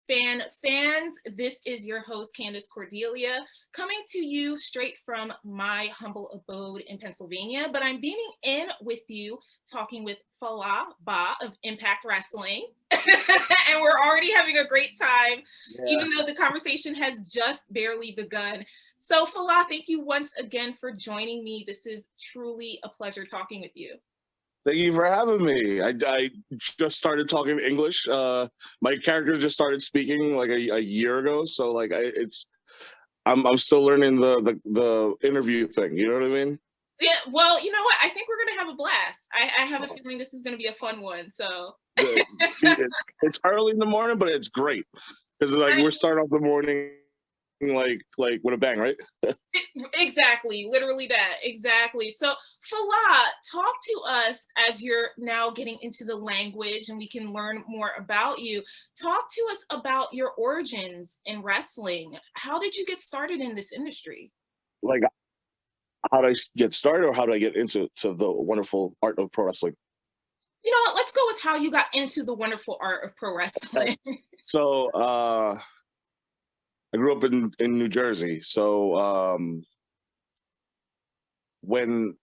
Fans, this is your host, Candace Cordelia, coming to you straight from my humble abode in Pennsylvania. But I'm beaming in with you, talking with Fallah Bahh of Impact Wrestling. And we're already having a great time, even though the conversation has just barely begun. So, Fallah, thank you once again for joining me. This is truly a pleasure talking with you. Thank you for having me. I just started talking English. My character just started speaking like a year ago, so like I'm still learning the interview thing. You know what I mean? Yeah. Well, you know what? I think we're gonna have a blast. I have a feeling this is gonna be a fun one. So. Good. See, it's early in the morning, but it's great because like we're starting off the morning like with a bang, right? Exactly, literally that. Exactly. So, Fallah, talk to us as you're now getting into the language and we can learn more about you. Talk to us about your origins in wrestling. How did you get started in this industry? Like, how did I get started, or how did I get into the wonderful art of pro wrestling? You know what? Let's go with how you got into the wonderful art of pro wrestling. So, I grew up in New Jersey. So, when,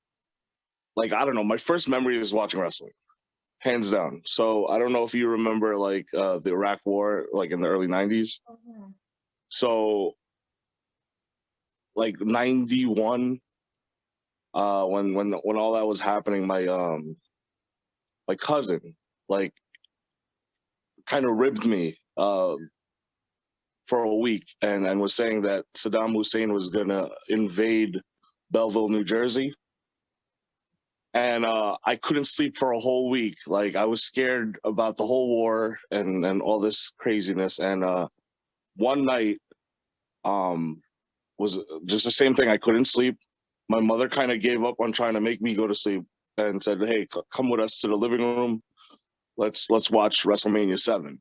like, I don't know, my first memory is watching wrestling, hands down. So I don't know if you remember like the Iraq War, like in the early 90s. Mhm. So like 91, when all that was happening, my cousin like kind of ribbed me for a week and was saying that Saddam Hussein was gonna invade Belleville, New Jersey. And I couldn't sleep for a whole week. Like, I was scared about the whole war and all this craziness. And one night was just the same thing. I couldn't sleep. My mother kind of gave up on trying to make me go to sleep and said, "Hey, come with us to the living room. Let's watch WrestleMania 7."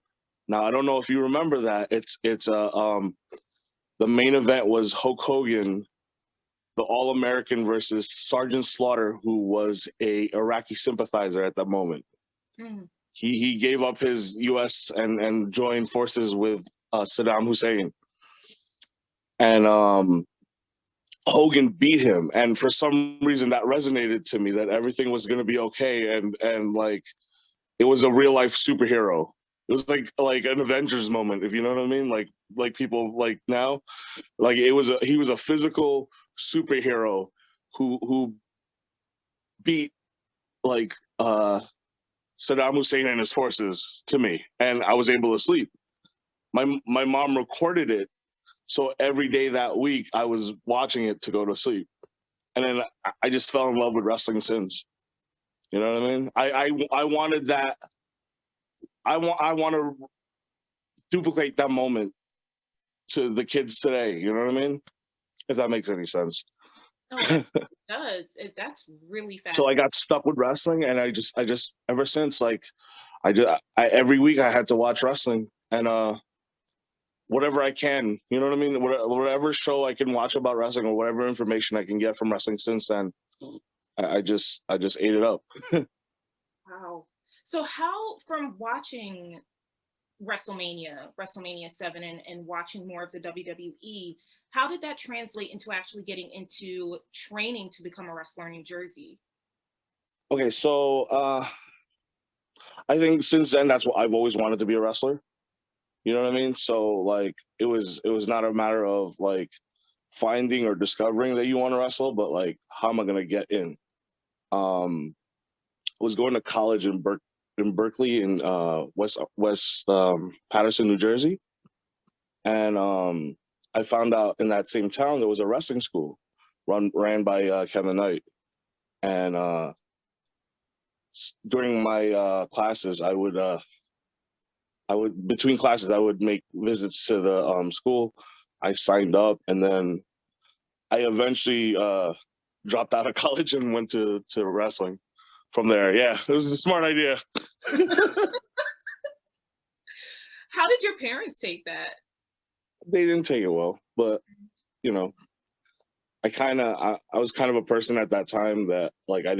Now, I don't know if you remember that. The main event was Hulk Hogan, the All-American, versus Sergeant Slaughter, who was a Iraqi sympathizer at that moment. Mm. He gave up his U.S. and joined forces with Saddam Hussein, and Hogan beat him. And for some reason, that resonated to me, that everything was going to be okay, and like it was a real life superhero. It was like an Avengers moment, if you know what I mean. Like people like now, like he was a physical superhero who beat like Saddam Hussein and his forces to me, and I was able to sleep. My mom recorded it, so every day that week I was watching it to go to sleep, and then I just fell in love with wrestling since. You know what I mean? I wanted that. I want to duplicate that moment to the kids today. You know what I mean? If that makes any sense. Oh, that does. That's really So I fascinating. got stuck with wrestling, and I just ever since, like, every week I had to watch wrestling, and whatever I can, you know what I mean? Whatever show I can watch about wrestling, or whatever information I can get from wrestling since then, I just ate it up. Wow. So how, from watching WrestleMania 7 and watching more of the WWE, how did that translate into actually getting into training to become a wrestler in New Jersey? Okay, so I think since then that's what I've always wanted to be, a wrestler. You know what I mean? So like it was not a matter of like finding or discovering that you want to wrestle, but like, how am I gonna get in? I was going to college in Berkeley, in West Patterson, New Jersey, and I found out in that same town there was a wrestling school ran by Kevin Knight, and during my classes, I would between classes I would make visits to the school. I signed up, and then I eventually dropped out of college and went to wrestling from there. Yeah, it was a smart idea. How did your parents take that? They didn't take it well, but you know, I was kind of a person at that time that like I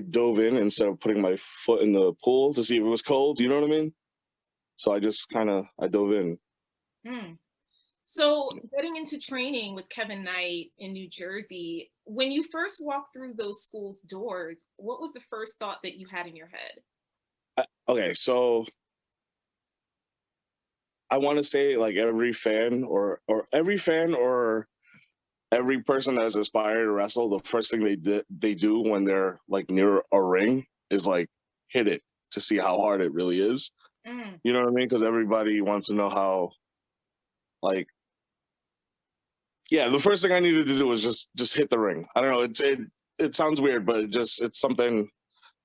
dove in instead of putting my foot in the pool to see if it was cold. You know what I mean? So I dove in. Mm. So getting into training with Kevin Knight in New Jersey, when you first walked through those schools' doors, what was the first thought that you had in your head? Okay, so I want to say like every person that's aspired to wrestle, the first thing they do when they're like near a ring is like hit it to see how hard it really is. Mm, You know what I mean? Because everybody wants to know how, like, yeah. The first thing I needed to do was just hit the ring. I don't know. It sounds weird, but it's something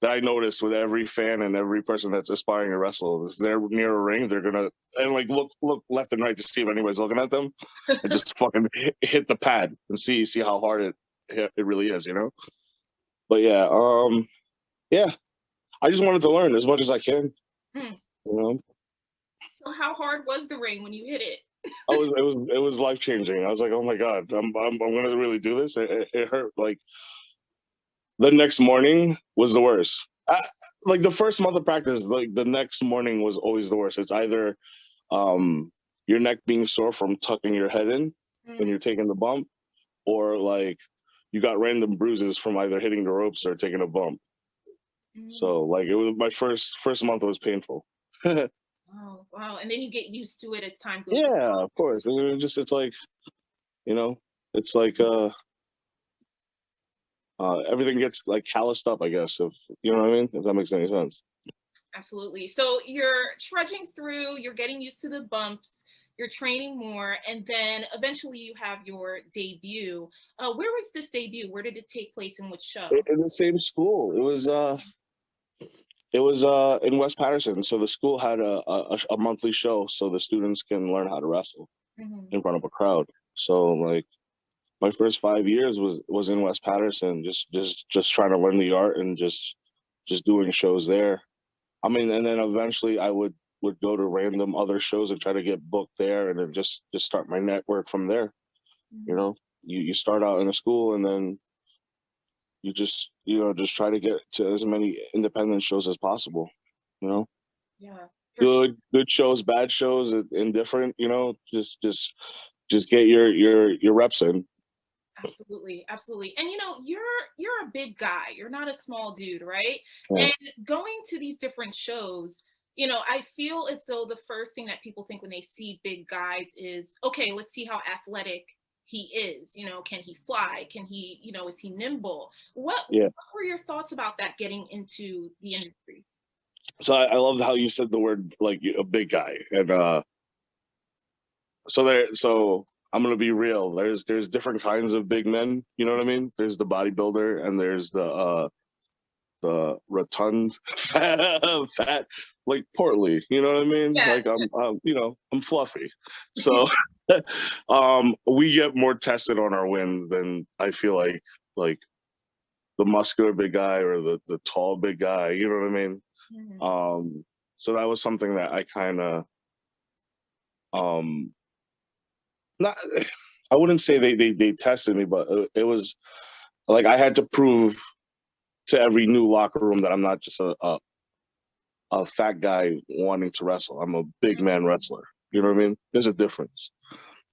that I noticed with every fan and every person that's aspiring to wrestle. If they're near a ring, they're gonna and like look left and right to see if anybody's looking at them, and just fucking hit the pad and see how hard it really is, you know. But yeah, yeah, I just wanted to learn as much as I can, mm. you know. So how hard was the ring when you hit it? It was life changing. I was like, oh my god, I'm gonna really do this. It hurt. Like the next morning was the worst. Like the first month of practice, like the next morning was always the worst. It's either um your neck being sore from tucking your head in when Mm, you're taking the bump, or like you got random bruises from either hitting the ropes or taking a bump. mm. So like it was my first month was painful. Oh, wow. And then you get used to it as time goes Yeah, of course. It's like, you know, it's like everything gets like calloused up, I guess, if you know what I mean, if that makes any sense. Absolutely. So you're trudging through, you're getting used to the bumps, you're training more, and then eventually you have your debut. Where was this debut? Where did it take place and which show? In the same school. It was in West Patterson. So the school had a monthly show so the students can learn how to wrestle Mhm. in front of a crowd. So like my first 5 years was in West Patterson, just trying to learn the art and just doing shows there. I mean, and then eventually I would go to random other shows and try to get booked there, and then just start my network from there. You Mhm. know, you start out in a school, and then just try to get to as many independent shows as possible. You know, Yeah, for sure. good shows, bad shows, indifferent. You know, just get your reps in. Absolutely, absolutely. And you're a big guy. You're not a small dude, right? Yeah. And going to these different shows, I feel as though the first thing that people think when they see big guys is, okay, let's see how athletic he is. Can he fly? Can he, is he nimble? What Yeah. were your thoughts about that getting into the industry? So I love how you said the word like a big guy, and so I'm gonna be real. There's different kinds of big men. You know what I mean? There's the bodybuilder, and there's the rotund, fat, like portly. You know what I mean? Yes. Like I'm fluffy. So we get more tested on our wins than I feel like the muscular big guy or the tall big guy. You know what I mean? Mhm. So that was something that I kind of um not. I wouldn't say they tested me, but it was like I had to prove to every new locker room that I'm not just a fat guy wanting to wrestle. I'm a big man wrestler. You know what I mean? There's a difference,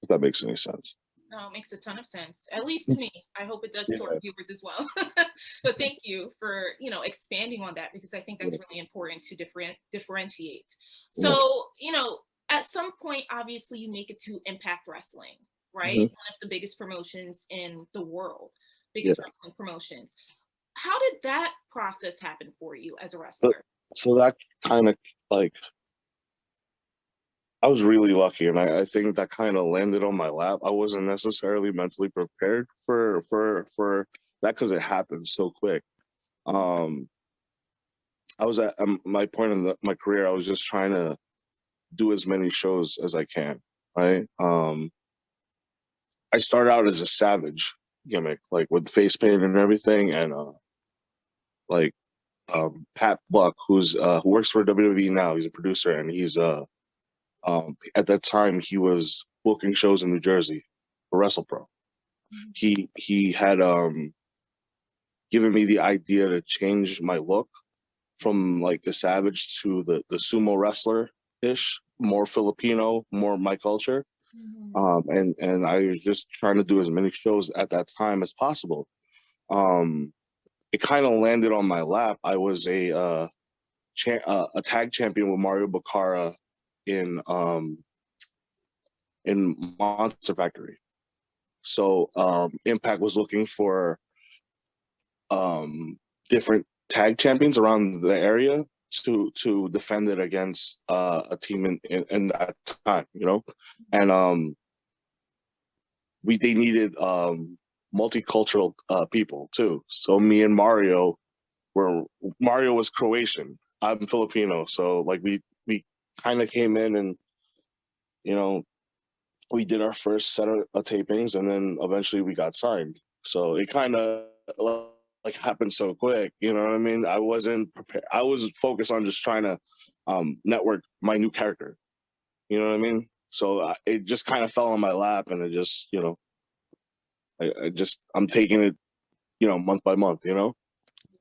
if that makes any sense. No, it makes a ton of sense, at least to me. I hope it does to our Yeah. viewers as well. But thank you for, expanding on that because I think that's Yeah. really important to differentiate. Yeah. So, at some point, obviously, you make it to Impact Wrestling, right? Hmm. One of the biggest promotions in the world, Yeah. biggest wrestling promotions. How did that process happen for you as a So, wrestler? so that kind of like I was really lucky, and I think that kind of landed on my lap. I wasn't necessarily mentally prepared for that because it happened so quick. Um, I was at my point in my career. I was just trying to do as many shows as I can. Right. I started out as a savage gimmick, like with face paint and everything, and like Pat Buck, who works for WWE now. He's a producer, and he's at that time he was booking shows in New Jersey for WrestlePro. Mhm. He had given me the idea to change my look from like the savage to the sumo wrestler ish, more Filipino, more my culture. Mhm. And I was just trying to do as many shows at that time as possible. Um, it kind of landed on my lap. I was a tag champion with Mario Bakara in Monster Factory. So Impact was looking for different tag champions around the area to defend it against a team in that time, you know, and they needed multicultural people too. So me and Mario was Croatian, I'm Filipino, so like we kind of came in and you know we did our first set of tapings and then eventually we got signed. So it kind of like happened so quick, you know what I mean? I wasn't prepared. I was focused on just trying to network my new character, you know what I mean? So it just kind of fell on my lap and it just, you know, I'm taking it, you know, month by month, you know?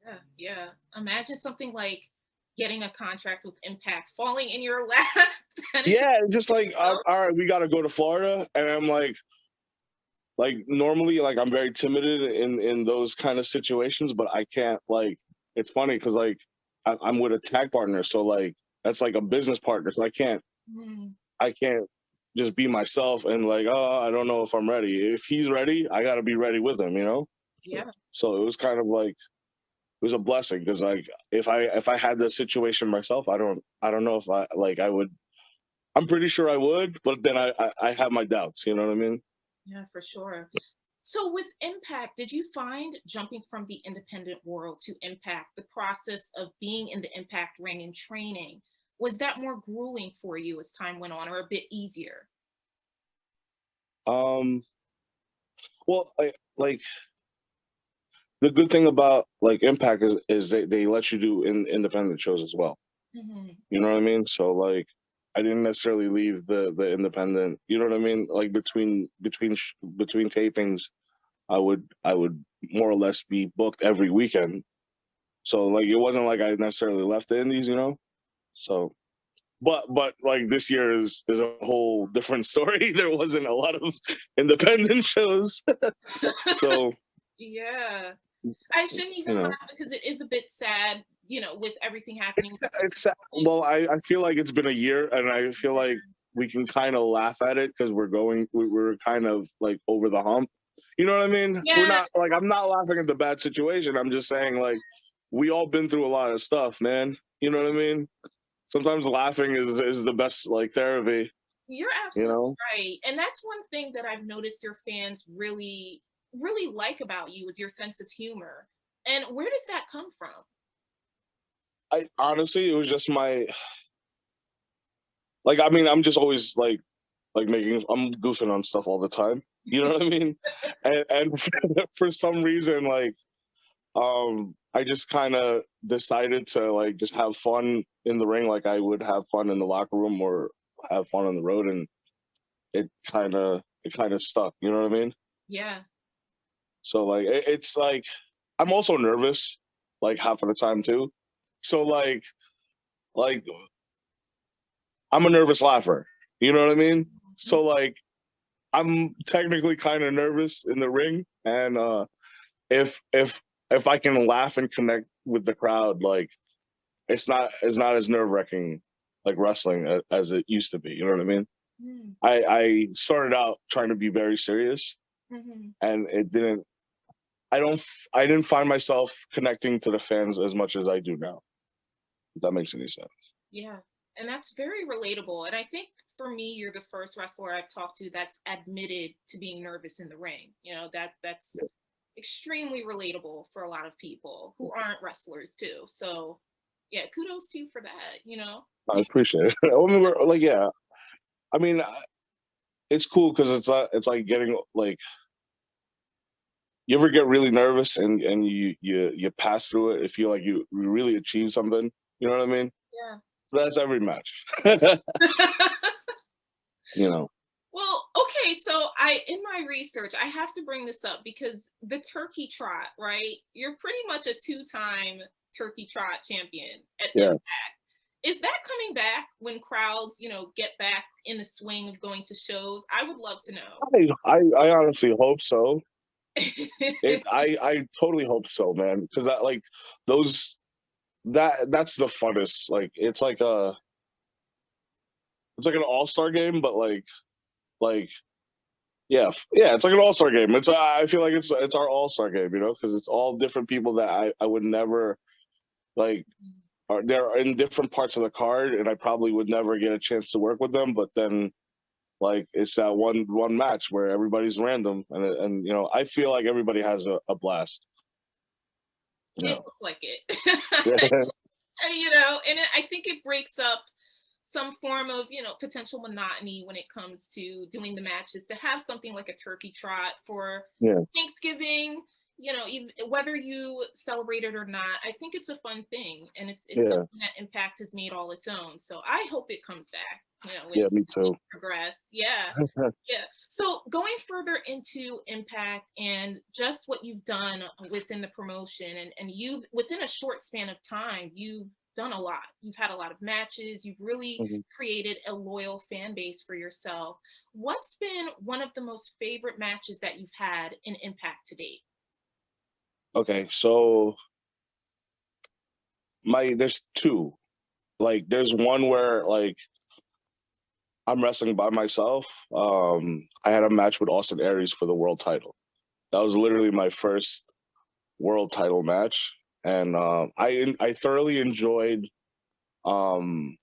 Yeah, yeah. Imagine something like getting a contract with Impact falling in your lap. That is, Yeah, it's just like, oh, all right, we got to go to Florida. And I'm like normally, like I'm very timid in those kind of situations, but I can't like, it's funny because like I'm with a tag partner. So like, that's like a business partner. So mm, I can't just be myself and like, oh, I don't know if I'm ready. If he's ready, I got to be ready with him, you know? yeah, So it was kind of like, it was a blessing because like if I had this situation myself, I don't know if I would. I'm pretty sure I would, but then I have my doubts. You know what I mean? yeah, for sure. So with Impact, did you find jumping from the independent world to Impact, the process of being in the Impact ring and training, was that more grueling for you as time went on or a bit easier? Um. Well, like the good thing about like Impact is they let you do independent shows as well. Hmm. You know what I mean? So like I didn't necessarily leave the independent. You know what I mean? Like between tapings, I would more or less be booked every weekend. So like it wasn't like I necessarily left the indies, you know. So but like this year is a whole different story. There wasn't a lot of independent shows, so Yeah. I shouldn't you even know laugh because it is a bit sad, with everything happening with the it's sad. Well, I feel like it's been a year, and I feel like we can kind of laugh at it because we're kind of like over the hump. You know what I mean? We're yeah, not like I'm not laughing at the bad situation. I'm just saying like we all been through a lot of stuff, man. You know what I mean? Sometimes laughing is the best like therapy. you're You absolutely know? right. And that's one thing that I've noticed your fans really, really like about you is your sense of humor. And where does that come from? I honestly, it was just my like. I mean, I'm just always like making. I'm goofing on stuff all the time. You know what I mean? And for some reason, like I just kind of decided to like just have fun in the ring, like I would have fun in the locker room or have fun on the road, and it kind of stuck. You know what I mean? Yeah. So like it's like I'm also nervous, like half of the time too. So like I'm a nervous laugher. You know what I mean? So like I'm technically kind of nervous in the ring, and if if if I can laugh and connect with the crowd, like it's not as nerve wracking like wrestling as it used to be. You know what I mean? Mm-hmm. I started out trying to be very serious, Mm-hmm. and it didn't. I didn't find myself connecting to the fans as much as I do now. If that makes any sense. Yeah. And that's very relatable. And I think for me, you're the first wrestler I've talked to that's admitted to being nervous in the ring. That's extremely relatable for a lot of people who aren't wrestlers too. So yeah, kudos to you for that. I appreciate it. I mean, we're like, yeah. I mean, it's cool because it's like getting like you ever get really nervous and you pass through it. You feel like you really achieve something. You know what I mean? Yeah. So that's every match. you know. Well, okay, so I in my research, I have to bring this up because the turkey trot, right? You're pretty much a two-time turkey trot champion at Yeah. Impact. Is that coming back when crowds, get back in the swing of going to shows? I would love to know. I honestly hope so. I totally hope so, man, because that like those that's the funnest. Like it's like an all-star game, but like yeah, yeah, it's like an all-star game. It's I feel like it's our all-star game, because it's all different people that I would never like are they're in different parts of the card, and I probably would never get a chance to work with them. But then like it's that one match where everybody's random, and I feel like everybody has a blast. It Yeah. looks like it. Yeah. And I think it breaks up some form of, potential monotony when it comes to doing the matches, to have something like a turkey trot for Yeah. Thanksgiving, even, whether you celebrate it or not. I think it's a fun thing, and it's Yeah. something that Impact has made all its own. So I hope it comes back, when Yeah, me too. progress. Yeah. Yeah. So going further into Impact and just what you've done within the promotion, and you, within a short span of time, you've done a lot. You've had a lot of matches. You've really Mhm. created a loyal fan base for yourself. What's been one of the most favorite matches that you've had in Impact to date? Okay, so there's two. Like there's one where like I'm wrestling by myself. I had a match with Austin Aries for the world title. That was literally my first world title match, and I thoroughly enjoyed um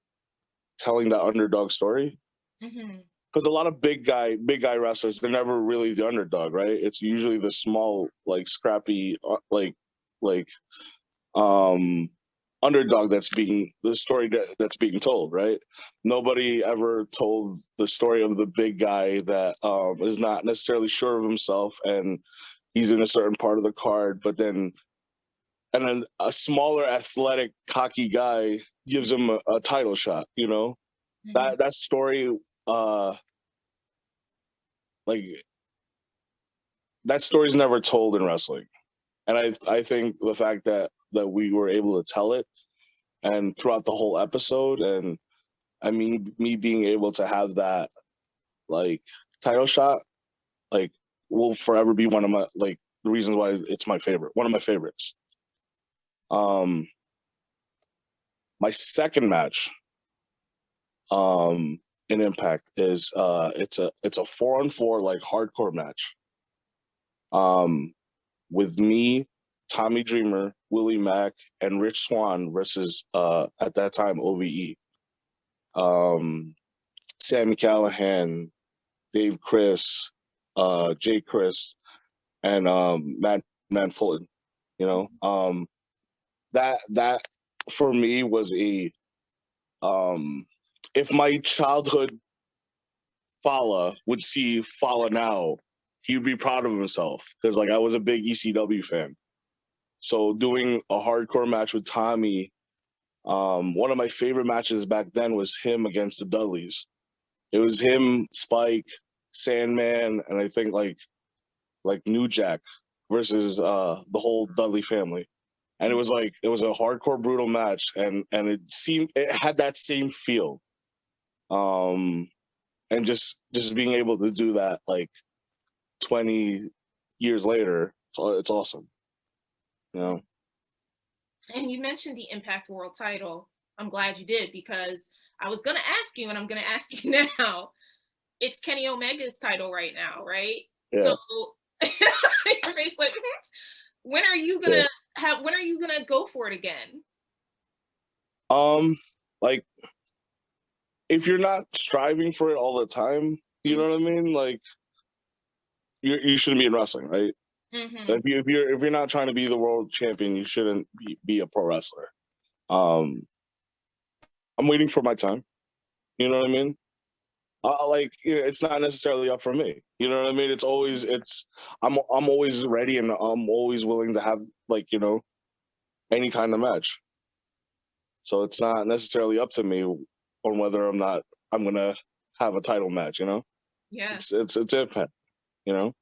telling that underdog story, Hmm. because a lot of big guy wrestlers, they're never really the underdog, right? It's usually the small, like scrappy, like um underdog that's being the story that's being told, right? Nobody ever told the story of the big guy that is not necessarily sure of himself, and he's in a certain part of the card, but then a smaller, athletic, cocky guy gives him a title shot. Hmm. That story, uh like that story's never told in wrestling, and I think the fact that we were able to tell it, and throughout the whole episode, and I mean me being able to have that like title shot, like will forever be one of my like the reasons why it's my favorite, one of my favorites. um my second match in Impact is it's a 4-on-4 like hardcore match, um with me, Tommy Dreamer, Willie Mack, and Rich Swann versus at that time OVE. Sammy Callahan, Dave Chris, Jay Chris, and Man Fulton. You know, that for me was a if my childhood Fallah would see Fallah now, he'd be proud of himself, because like I was a big ECW fan. So doing a hardcore match with Tommy, one of my favorite matches back then was him against the Dudleys. It was him, Spike, Sandman, and I think like New Jack versus the whole Dudley family. And it was a hardcore brutal match, and it had that same feel. Um and just being able to do that like 20 years later, it's awesome. You know? And you mentioned the Impact World title. I'm glad you did, because I was going to ask you, and I'm going to ask you now. It's Kenny Omega's title right now, right? Yeah. So your face like, when are you Yeah. gonna when are you gonna go for it again? Like if you're not striving for it all the time, you know what I mean? Like you shouldn't be in wrestling, right? Mm-hmm. If you're not trying to be the world champion, you shouldn't be a pro wrestler. Um, I'm waiting for my time. You know what I mean? It's not necessarily up for me. You know what I mean? I'm always ready, and I'm always willing to have any kind of match. So it's not necessarily up to me on whether I'm gonna have a title match. Yeah. It's Impact. You know?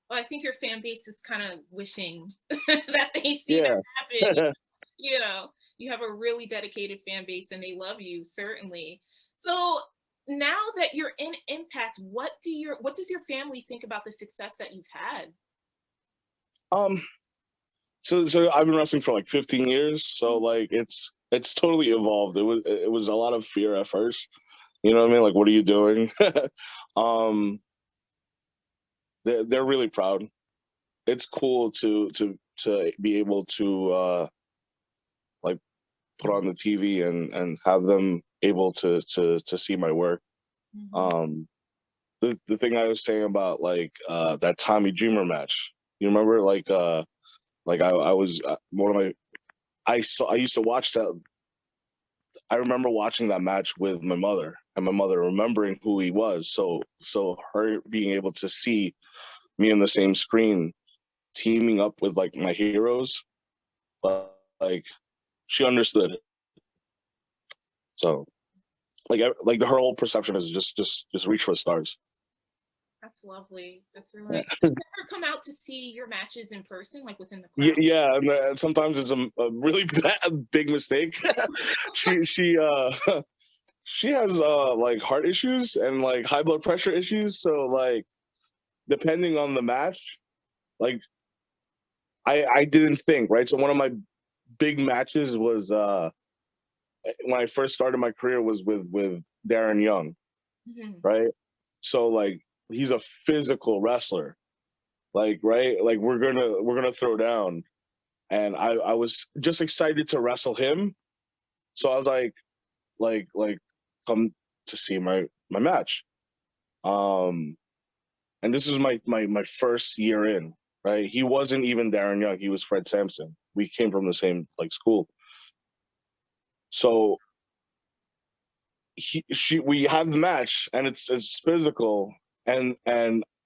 Well, I think your fan base is kind of wishing that they see that Yeah. happen. You know, You have a really dedicated fan base and they love you, certainly. So now that you're in Impact, what does your family think about the success that you've had? Um, so I've been wrestling for like 15 years, so like it's totally evolved. It was a lot of fear at first. You know what I mean? Like, what are you doing? um, they're really proud. It's cool to be able to like put on the TV and have them able to see my work. Mhm. The thing I was saying about like that Tommy Dreamer match, you remember? Like I was one of my I used to watch that. I remember watching that match with my mother, and my mother remembering who he was. So her being able to see me on the same screen, teaming up with like my heroes, but like she understood it. So like her whole perception is just reach for the stars. That's lovely. That's really Yeah, nice. Does she ever come out to see your matches in person, like within the crowd? yeah, and sometimes it's a really big mistake. She she has like heart issues and like high blood pressure issues. So like depending on the match, like I didn't think, right. So one of my big matches was when I first started my career was with Darren Young, Mhm. right? So like he's a physical wrestler, like right, like we're gonna throw down, and I was just excited to wrestle him. So I was like come to see my match. Um, and this was my first year in, right? He wasn't even Darren Young. He was Fred Sampson. We came from the same like school. So we had the match, and it's physical, and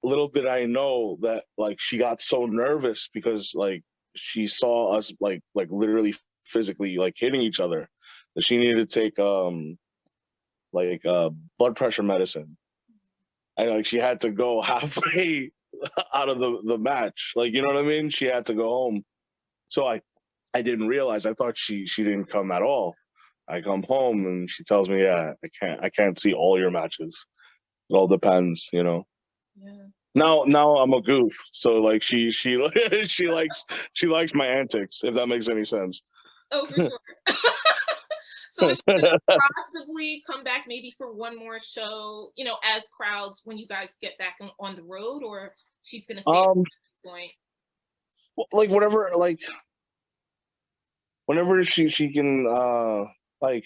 little did I know that like she got so nervous because like she saw us like literally physically like hitting each other, that she needed to take like blood pressure medicine, and like she had to go halfway out of the match, like, you know what I mean, she had to go home. So I didn't realize. I thought she didn't come at all. I come home and she tells me, yeah, I can't see all your matches. It all depends, you know. Yeah. Now I'm a goof, so like she she likes my antics, if that makes any sense. Oh, for sure. So is she gonna possibly come back maybe for one more show, as crowds when you guys get back on the road, or she's gonna stay at um this point? like whatever, like whenever she can like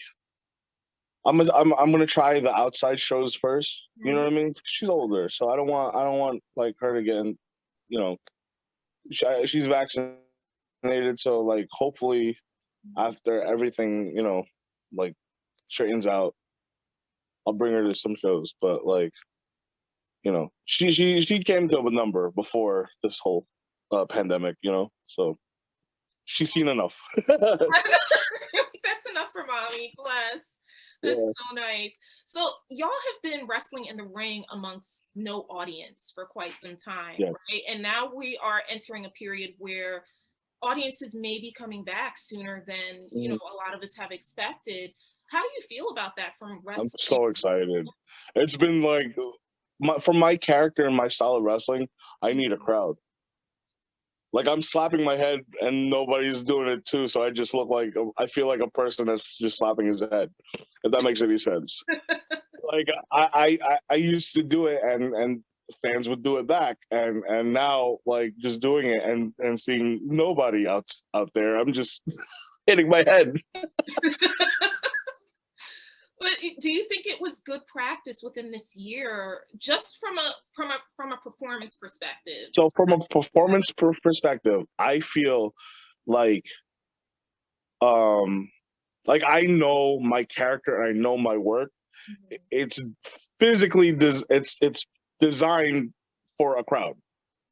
I'm gonna try the outside shows first. You know Mhm. what I mean? She's older, so I don't want like her to get in, you know, she's vaccinated, so like hopefully after everything, like straightens out, I'll bring her to some shows. But like, she came to a number before this whole pandemic, so she's seen enough. That's enough for mommy. Bless. That's Yeah, so nice. So y'all have been wrestling in the ring amongst no audience for quite some time, yeah. right? And now we are entering a period where audiences may be coming back sooner than Mhm. a lot of us have expected. How do you feel about that from I'm wrestling? so excited. It's been like for my character and my style of wrestling, I need a crowd. Like I'm slapping my head and nobody's doing it too, so I just look like I feel like a person that's just slapping his head. If that makes any sense. Like I used to do it, and fans would do it back, and now like just doing it and seeing nobody out there, I'm just hitting my head. But do you think it was good practice within this year, just from a performance perspective? So from a performance perspective, I feel like um like I know my character and I know my work. Mhm. It's physically it's designed for a crowd.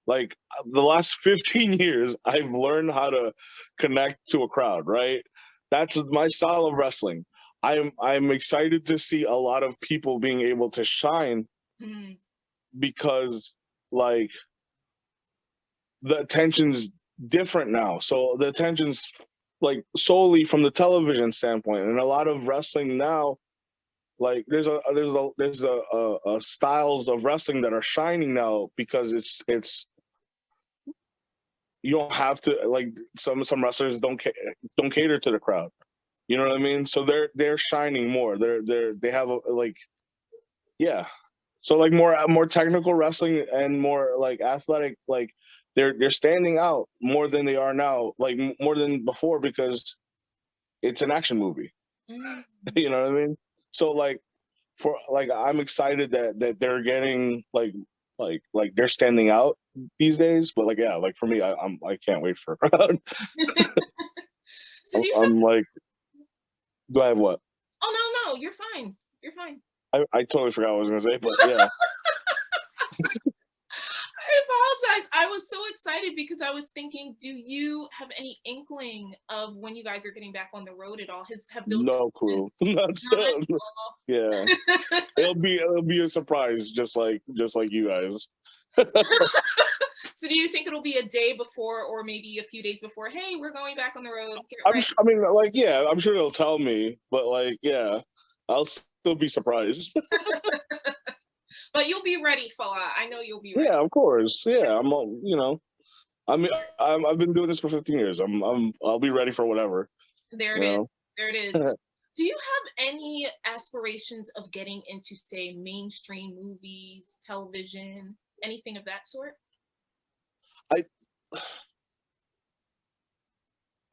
Like the last 15 years, I've learned how to connect to a crowd, right? That's my style of wrestling. I'm excited to see a lot of people being able to shine Mhm. because like the attention's different now. So the attention's like solely from the television standpoint, and a lot of wrestling now, like there's a styles of wrestling that are shining now because it's you don't have to, like, some wrestlers don't cater to the crowd. You know what I mean? So they're shining more. They have like, yeah. So like more technical wrestling and more like athletic, like they're standing out more than they are now, like more than before, because it's an action movie. Mm. You know what I mean? So like for like I'm excited that they're getting like they're standing out these days. But like, yeah, like for me, I can't wait for a crowd. So do you have? I'm like, do I have what? Oh no, you're fine. You're fine. I totally forgot what I was gonna say, but yeah. I apologize. I was so excited because I was thinking, do you have any inkling of when you guys are getting back on the road at all? Have those No discussions clue. That's not yeah. at It'll be a surprise, just like you guys. So do you think it'll be a day before or maybe a few days before? Hey, we're going back on the road. Get ready. I mean, like, yeah, I'm sure they'll tell me, but like, yeah, I'll still be surprised. But you'll be ready, Fallah. I know you'll be ready. Yeah, of course. Yeah, you know, I mean, I've been doing this for 15 years. I'll be ready for whatever. There it You is. know. There it is. Do you have any aspirations of getting into, say, mainstream movies, television, anything of that sort? I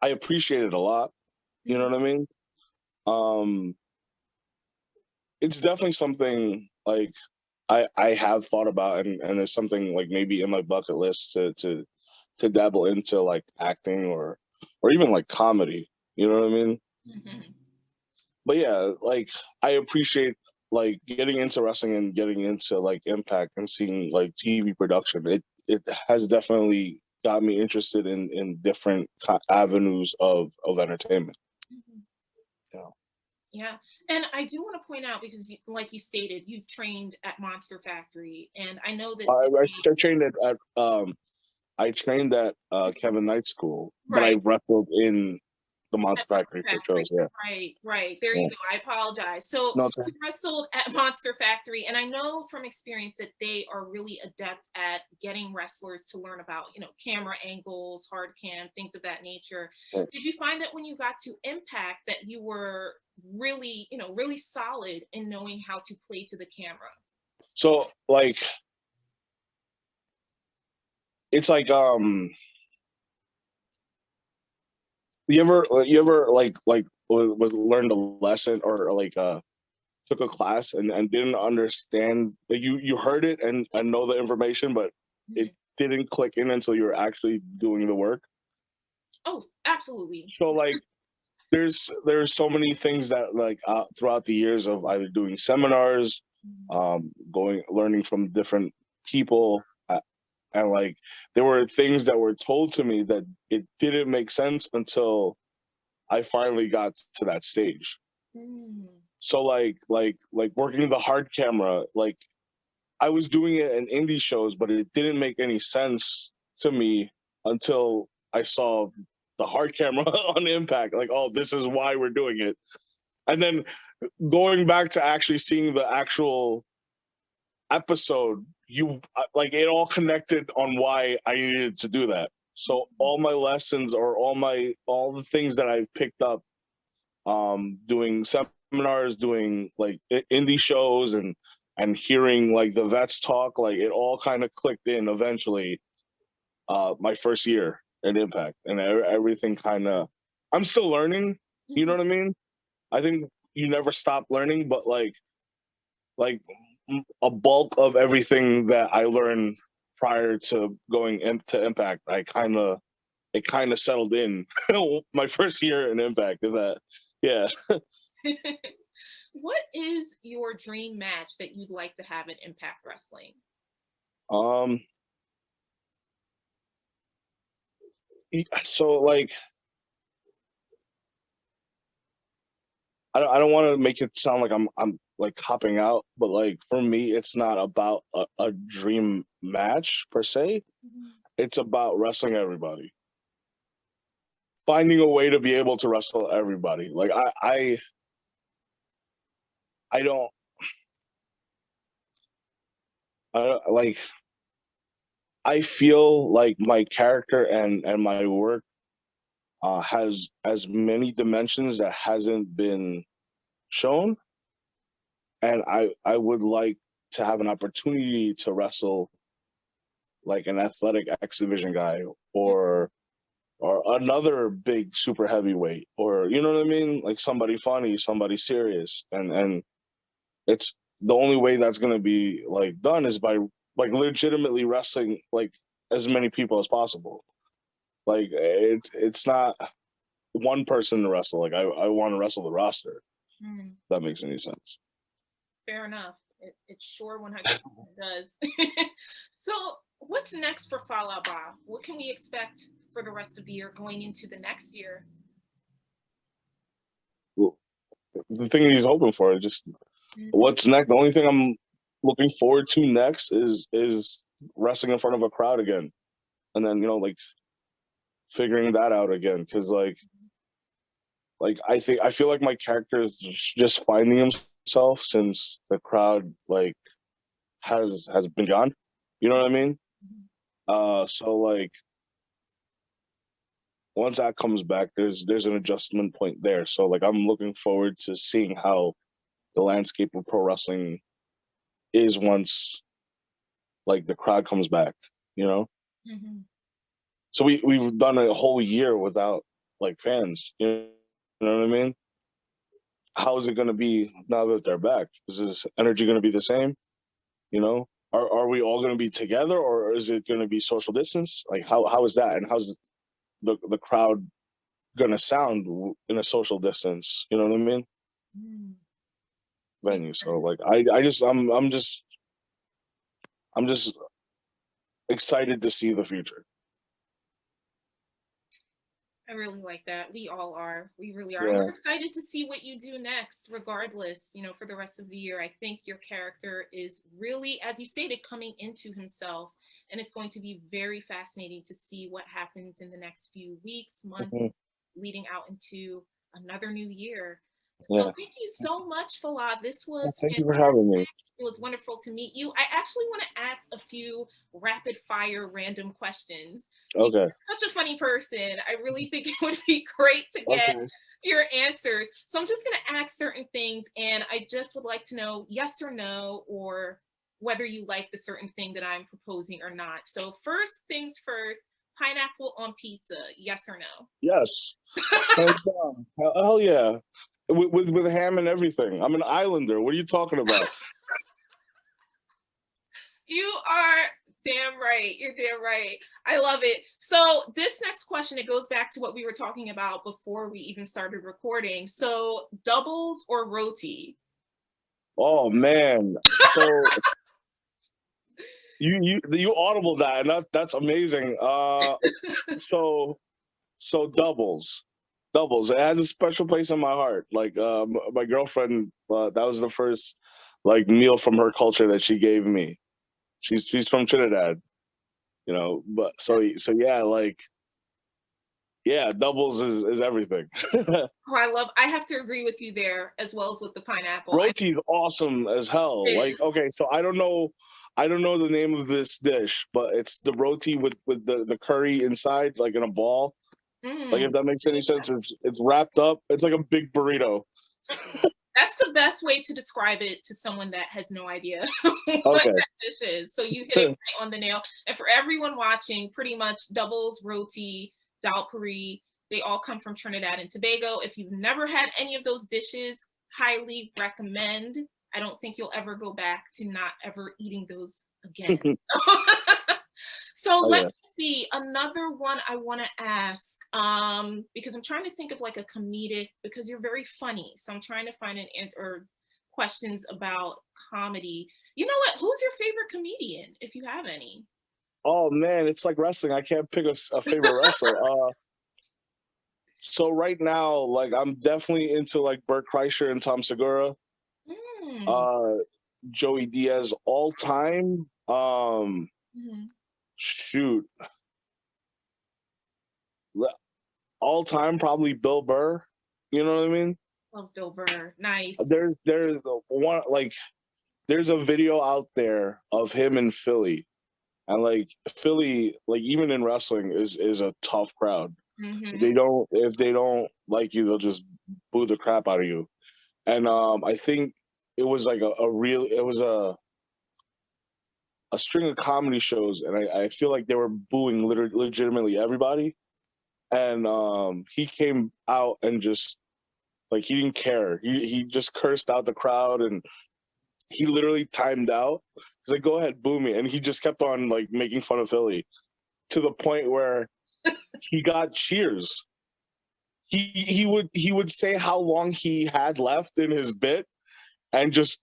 I appreciate it a lot. You know what I mean? Um, it's definitely something like I have thought about, and there's something like maybe in my bucket list to dabble into like acting or even like comedy. You know what I mean? Mhm. But yeah, like I appreciate like getting into wrestling and getting into like Impact and seeing like TV production. It has definitely got me interested in different avenues of entertainment. Mhm. You know, Yeah. And I do want to point out because, like you stated, you've trained at Monster Factory, and I know that I trained I trained at Kevin Knight School, but I right. wrestled in the Monster At Monster Factory for Factory. shows. Yeah, Right, right. There you yeah. go. I apologize. So No, okay. you wrestled at Monster Factory, and I know from experience that they are really adept at getting wrestlers to learn about, camera angles, hard cam, things of that nature. Yeah. Did you find that when you got to Impact that you were really, really solid in knowing how to play to the camera? So like it's like you ever was learned a lesson or like took a class and didn't understand, like you heard it and know the information, but it Mhm. didn't click in until you were actually doing the work. Oh, absolutely. So like there's so many things that like throughout the years of either doing seminars, Mhm. going learning from different people, and like there were things that were told to me that it didn't make sense until I finally got to that stage. Mm. So like working the hard camera, like I was doing it in indie shows, but it didn't make any sense to me until I saw the hard camera on Impact. Like, oh, this is why we're doing it. And then going back to actually seeing the actual episode, you like it all connected on why I needed to do that. So all my lessons or all the things that I've picked up doing seminars, doing like indie shows and hearing like the vets talk, like it all kind of clicked in eventually my first year at Impact, and everything kind of, I'm still learning, you know Mhm. what I mean? I think you never stop learning, but like a bulk of everything that I learned prior to going into Impact, it kind of settled in my first year in Impact. Is that, yeah. What is your dream match that you'd like to have at Impact Wrestling? Um. So like, I don't want to make it sound like I'm like copping out, but like for me, it's not about a dream match per se. Mhm. It's about wrestling everybody. finding a way to be able to wrestle everybody. Like I don't like. I feel like my character and my work has as many dimensions that hasn't been shown, and I would like to have an opportunity to wrestle like an athletic X division guy or another big super heavyweight, or you know what I mean, like somebody funny, somebody serious, and it's the only way that's gonna be like done is by like legitimately wrestling like as many people as possible. Like it's not one person to wrestle. Like I want to wrestle the roster. Mm. If that makes any sense. Fair enough. It sure 100% does. So what's next for Fallah Bahh? What can we expect for the rest of the year going into the next year? Well, the thing he's hoping for is just what's next. The only thing I'm looking forward to next is wrestling in front of a crowd again, and then like figuring that out again, because I feel like my character is just finding himself since the crowd like has been gone. You know what I mean? So like once that comes back, there's an adjustment point there. So like I'm looking forward to seeing how the landscape of pro wrestling is once like the crowd comes back. You know? Mm-hmm. So we've done a whole year without like fans. You know what I mean? How is it going to be now that they're back? Is this energy going to be the same? You know, are we all going to be together, or is it going to be social distance? Like how is that, and how's the crowd going to sound in a social distance? You know what I mean? Venue. So like I'm just excited to see the future. I really like that. We all are. We really are. Yeah. And we're excited to see what you do next, regardless, for the rest of the year. I think your character is really, as you stated, coming into himself. And it's going to be very fascinating to see what happens in the next few weeks, months, leading out into another new year. Yeah. So thank you so much, Fallah. This was thank you for having me. It was wonderful to meet you. I actually want to ask a few rapid fire random questions. Okay. You're such a funny person. I really think it would be great to get your answers. So I'm just going to ask certain things, and I just would like to know yes or no, or whether you like the certain thing that I'm proposing or not. So first things first, pineapple on pizza, yes or no? Yes. Hands down. Hell yeah. With ham and everything. I'm an islander. What are you talking about? You are damn right. You're damn right. I love it. So this next question, it goes back to what we were talking about before we even started recording. So doubles or roti? Oh man. So you audible that, and that's amazing. So doubles. It has a special place in my heart. Like my girlfriend, that was the first like meal from her culture that she gave me. She's from Trinidad, but so yeah, like yeah, doubles is everything. I have to agree with you there, as well as with the pineapple. Roti's awesome as hell. Like, okay, so I don't know the name of this dish, but it's the roti with the curry inside, like in a ball. Like, if that makes any sense, it's wrapped up. It's like a big burrito. That's the best way to describe it to someone that has no idea what that dish is. So you hit it right on the nail. And for everyone watching, pretty much doubles, roti, dal puri, they all come from Trinidad and Tobago. If you've never had any of those dishes, highly recommend. I don't think you'll ever go back to not ever eating those again. So let me see another one I want to ask, because I'm trying to think of like a comedic, because you're very funny. So I'm trying to find an answer or questions about comedy. You know what? Who's your favorite comedian, if you have any? Oh man, it's like wrestling. I can't pick a favorite wrestler. So right now, like I'm definitely into like Bert Kreischer and Tom Segura. Joey Diaz all time. Shoot. all time probably Bill Burr. You know what I mean? Love Bill Burr. Nice. There's one, like, there's a video out there of him in Philly, and like Philly, like even in wrestling, is a tough crowd. If they don't like you, they'll just boo the crap out of you. And I think it was like it was a string of comedy shows, and I feel like they were booing legitimately everybody. And he came out and just, like, he didn't care. He just cursed out the crowd, and he literally timed out. He's like, "Go ahead, boo me," and he just kept on like making fun of Philly to the point where he got cheers. He would say how long he had left in his bit, and just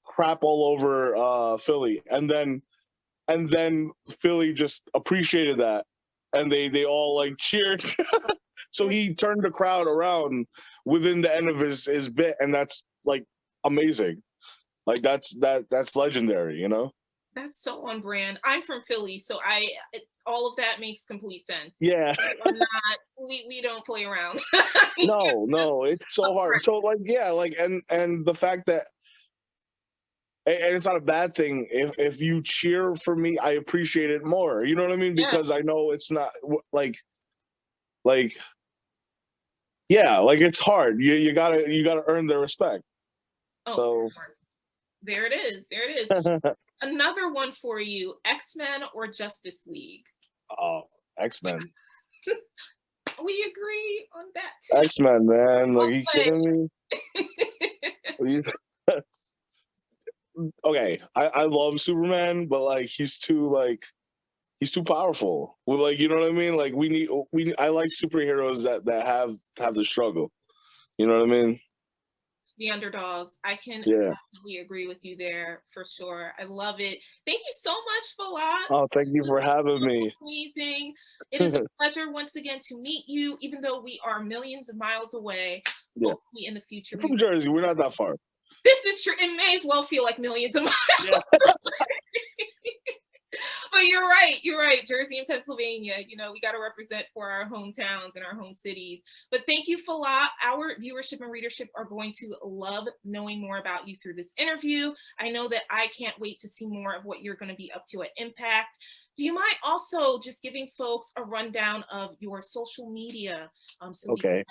crap all over Philly, and then Philly just appreciated that, and they all like cheered. So he turned the crowd around within the end of his bit, and that's like amazing. Like that's legendary, you know? That's so on brand. I'm from Philly, so all of that makes complete sense. Yeah. We don't play around. No, it's so hard. So like, yeah, like, and the fact that, and it's not a bad thing if you cheer for me, I appreciate it more. You know what I mean? Because I know it's not like, yeah, like it's hard. You gotta earn their respect. Oh, so there it is. Another one for you: X-Men or Justice League? Oh, X-Men. We agree on that too. X-Men, man. Like, you kidding me? Okay, I love Superman, but like he's too powerful. Well, like, you know what I mean? Like I like superheroes that have the struggle. You know what I mean? The underdogs. I can definitely agree with you there for sure. I love it. Thank you so much, Fallah. Oh, thank you for having me. Amazing. It is a pleasure once again to meet you, even though we are millions of miles away. Yeah. Hopefully in the future. From Jersey, we're not that far. This is true. It may as well feel like millions of miles. Yeah. But you're right. Jersey and Pennsylvania, we got to represent for our hometowns and our home cities. But thank you, Fallah. Our viewership and readership are going to love knowing more about you through this interview. I know that I can't wait to see more of what you're going to be up to at Impact. Do you mind also just giving folks a rundown of your social media? Okay.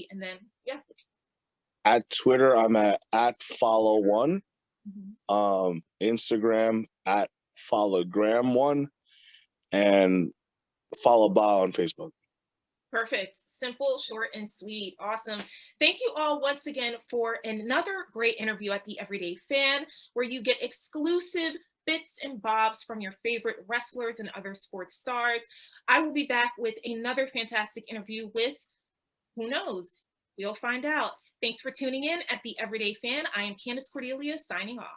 And then, yeah. At Twitter, I'm at Fallah1. Instagram at Fallagram1, and Fallah Bahh on Facebook. Perfect. Simple, short, and sweet. Awesome. Thank you all once again for another great interview at the Everyday Fan, where you get exclusive bits and bobs from your favorite wrestlers and other sports stars. I will be back with another fantastic interview with, who knows? We'll find out. Thanks for tuning in at the Everyday Fan. I am Candace Cordelia signing off.